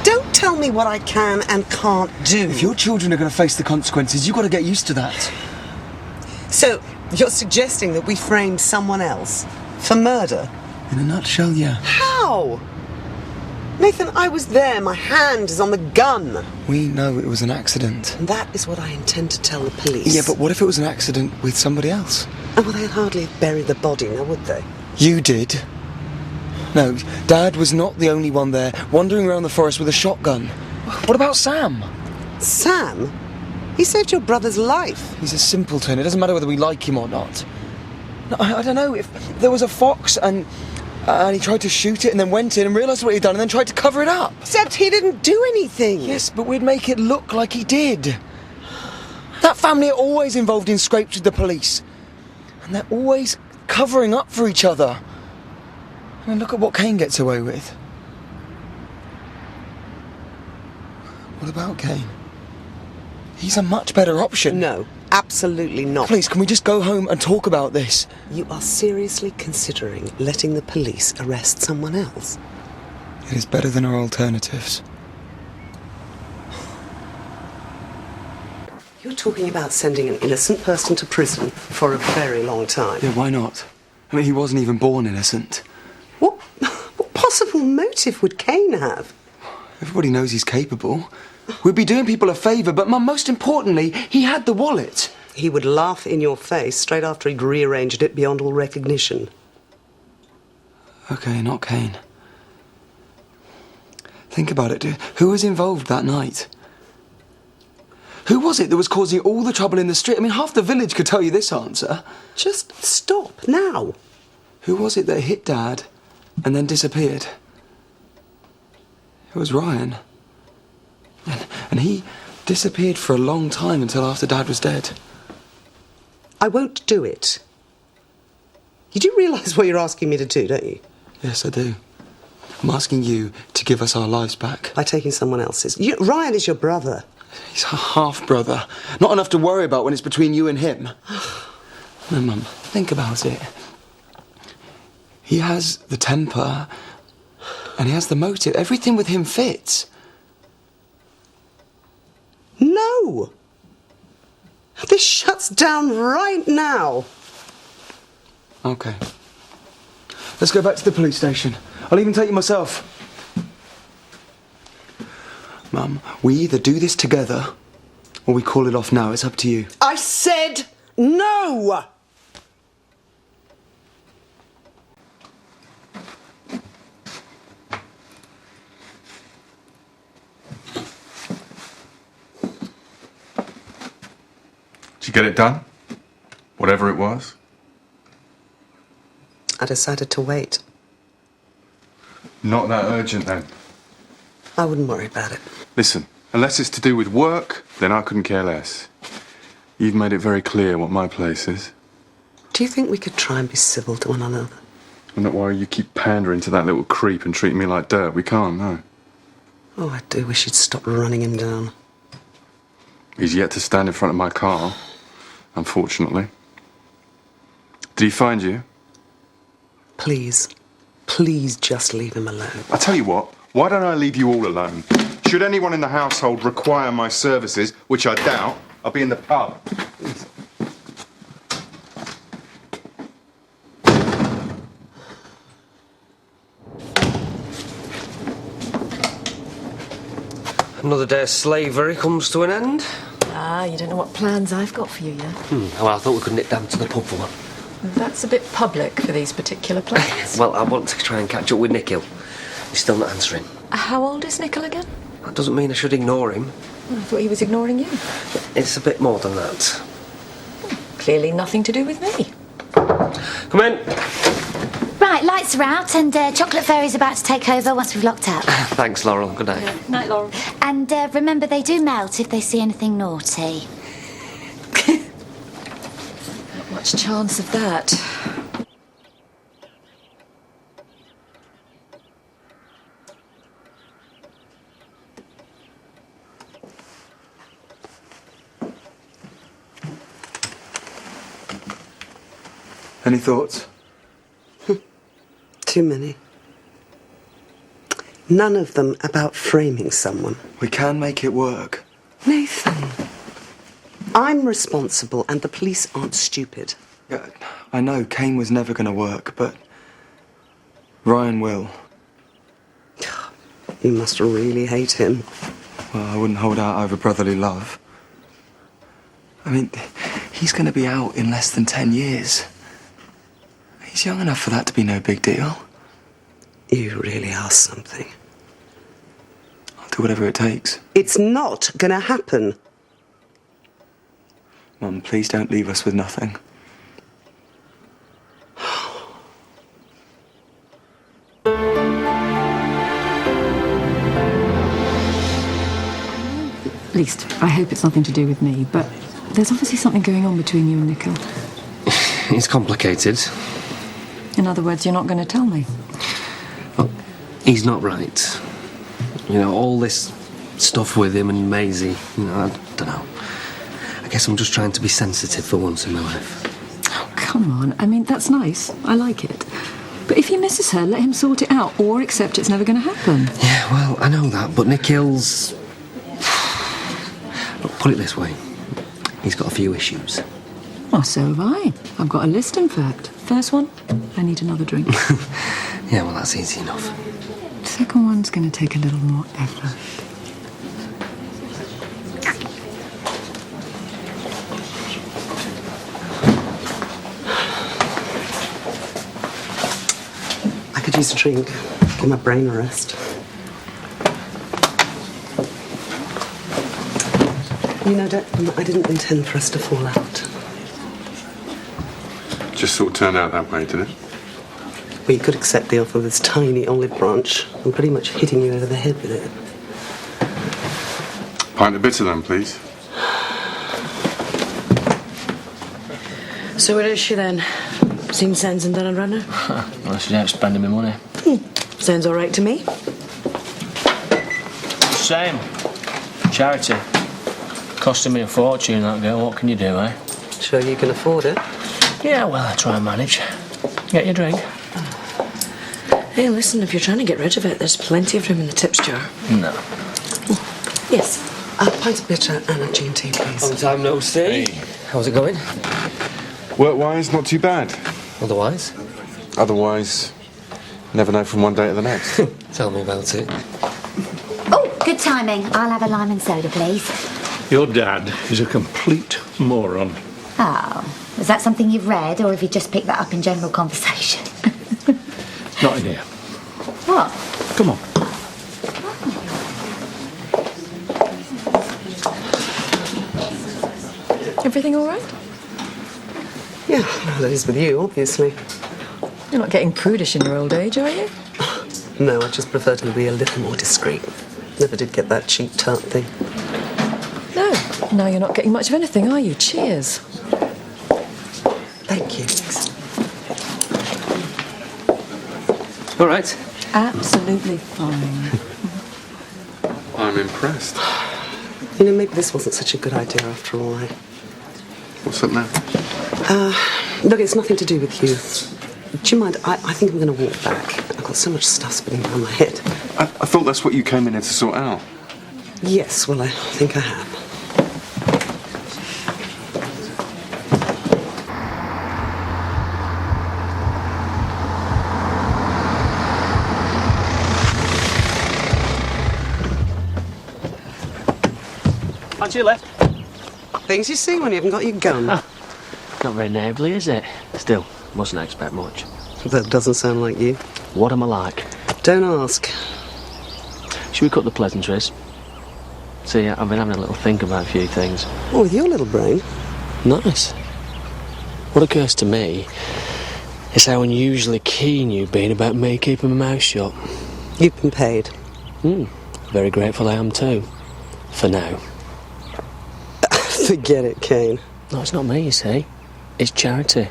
Don't tell me what I can and can't do. If your children are going to face the consequences, you've got to get used to that. So, you're suggesting that we framed someone else for murder? In a nutshell, yeah. How? Nathan, I was there. My hand is on the gun. We know it was an accident. And that is what I intend to tell the police. Yeah, but what if it was an accident with somebody else? Oh, well, they'd hardly have buried the body now, would they? You did. No, Dad was not the only one there, wandering around the forest with a shotgun. What about Sam? Sam? He saved your brother's life. He's a simpleton. It doesn't matter whether we like him or not. No, I don't know, if there was a fox and he tried to shoot it and then went in and realised what he'd done and then tried to cover it up. Except he didn't do anything. Yes, but we'd make it look like he did. That family are always involved in scrapes with the police. And they're always covering up for each other. I mean, look at what Kane gets away with. What about Kane? He's a much better option. No, absolutely not. Please, can we just go home and talk about this? You are seriously considering letting the police arrest someone else? It is better than our alternatives. You're talking about sending an innocent person to prison for a very long time. Yeah, why not? I mean, he wasn't even born innocent. What possible motive would Kane have? Everybody knows he's capable. We'd be doing people a favour, but Mum, most importantly, he had the wallet. He would laugh in your face straight after he'd rearranged it beyond all recognition. OK, not Kane. Think about it. Who was involved that night? Who was it that was causing all the trouble in the street? I mean, half the village could tell you this answer. Just stop now. Who was it that hit Dad and then disappeared? It was Ryan. And he disappeared for a long time until after Dad was dead. I won't do it. You do realise what you're asking me to do, don't you? Yes, I do. I'm asking you to give us our lives back. By taking someone else's. Ryan is your brother. He's a half-brother. Not enough to worry about when it's between you and him. No, Mum, think about it. He has the temper, and he has the motive. Everything with him fits. No! This shuts down right now. OK. Let's go back to the police station. I'll even take you myself. Mum, we either do this together, or we call it off now. It's up to you. I said no! Did you get it done? Whatever it was? I decided to wait. Not that urgent, then. I wouldn't worry about it. Listen, unless it's to do with work, then I couldn't care less. You've made it very clear what my place is. Do you think we could try and be civil to one another? I'm not worried you keep pandering to that little creep and treating me like dirt. We can't, no. Oh, I do wish you'd stop running him down. He's yet to stand in front of my car, unfortunately. Did he find you? Please. Please just leave him alone. I tell you what, why don't I leave you all alone? Should anyone in the household require my services, which I doubt, I'll be in the pub. Another day of slavery comes to an end. Ah, you don't know what plans I've got for you yet. Well, I thought we could nip down to the pub for one. That's a bit public for these particular plans. Well, I want to try and catch up with Nikhil. He's still not answering. How old is Nikhil again? That doesn't mean I should ignore him. I thought he was ignoring you. It's a bit more than that. Clearly nothing to do with me. Come in. Right, lights are out and Chocolate Fairy's about to take over once we've locked up. Thanks, Laurel. Good night. Night, Laurel. And remember, they do melt if they see anything naughty. Not much chance of that. Any thoughts? Too many. None of them about framing someone. We can make it work. Nathan, I'm responsible and the police aren't stupid. Yeah, I know Kane was never going to work, but Ryan will. You must really hate him. Well, I wouldn't hold out over brotherly love. I mean, he's going to be out in less than 10 years. He's young enough for that to be no big deal. You really are something. I'll do whatever it takes. It's not gonna happen. Mum, please don't leave us with nothing. At least, I hope it's nothing to do with me, but there's obviously something going on between you and Nico. It's complicated. In other words, you're not going to tell me. Well, he's not right. You know, all this stuff with him and Maisie, you know, I don't know. I guess I'm just trying to be sensitive for once in my life. Oh, come on. I mean, that's nice. I like it. But if he misses her, let him sort it out, or accept it's never going to happen. Yeah, well, I know that, but Nick Hill's... Look, put it this way. He's got a few issues. Well, so have I. I've got a list, in fact. First one, I need another drink. Yeah, well, that's easy enough. Second one's going to take a little more effort. I could use a drink. Give my brain a rest. You know, I didn't intend for us to fall out. Just sort of turned out that way, did it? Well, you could accept the offer of this tiny olive branch. I'm pretty much hitting you over the head with it. Pint of bitter then, please. So where is she then? Seems sense and done and runner? Well, she's out spending my money. Sounds all right to me. Same. Charity. Costing me a fortune, that girl. What can you do, eh? Sure you can afford it? Yeah, well, I try and manage. Get your drink. Hey, listen, if you're trying to get rid of it, there's plenty of room in the tips jar. No. Yes. A pint of bitter and a gin tea, please. Long time no see. How's it going? Work-wise, not too bad. Otherwise? Otherwise, never know from one day to the next. Tell me about it. Oh, good timing. I'll have a lime and soda, please. Your dad is a complete moron. Oh, is that something you've read, or have you just picked that up in general conversation? Not in here. What? Come on. Everything all right? Yeah, well, that is with you, obviously. You're not getting prudish in your old age, are you? No, I just prefer to be a little more discreet. Never did get that cheap tart thing. No. Now you're not getting much of anything, are you? Cheers. Thank you. All right. Absolutely fine. I'm impressed. You know, maybe this wasn't such a good idea after all. What's up now? Look, it's nothing to do with you. Do you mind? I think I'm going to walk back. I've got so much stuff spinning around my head. I thought that's what you came in here to sort out. Yes, well, I think I have. Fancy your left? Things you see when you haven't got your gun. Not very neighbourly, is it? Still, mustn't expect much. That doesn't sound like you. What am I like? Don't ask. Should we cut the pleasantries? See, I've been having a little think about a few things. Oh, with your little brain. Nice. What occurs to me is how unusually keen you've been about me keeping my mouth shut. You've been paid. Very grateful I am too. For now. Forget it, Kane. No, it's not me, you see. It's Charity.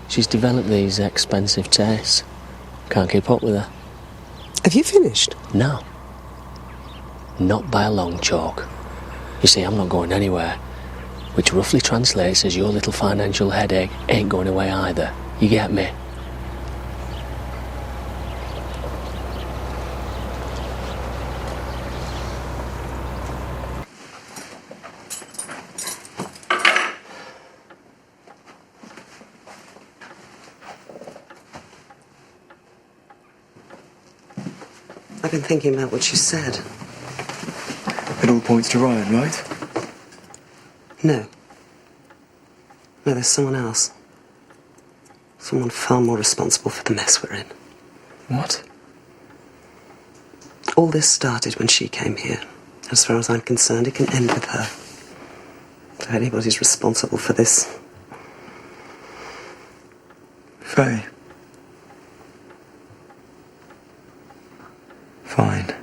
She's developed these expensive tastes. Can't keep up with her. Have you finished? No. Not by a long chalk. You see, I'm not going anywhere. Which roughly translates as your little financial headache ain't going away either. You get me? I've been thinking about what you said. It all points to Ryan, right? No. No, there's someone else. Someone far more responsible for the mess we're in. What? All this started when she came here. As far as I'm concerned, it can end with her. If anybody's responsible for this. Faye. Fine.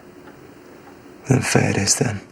Then Faye it is then.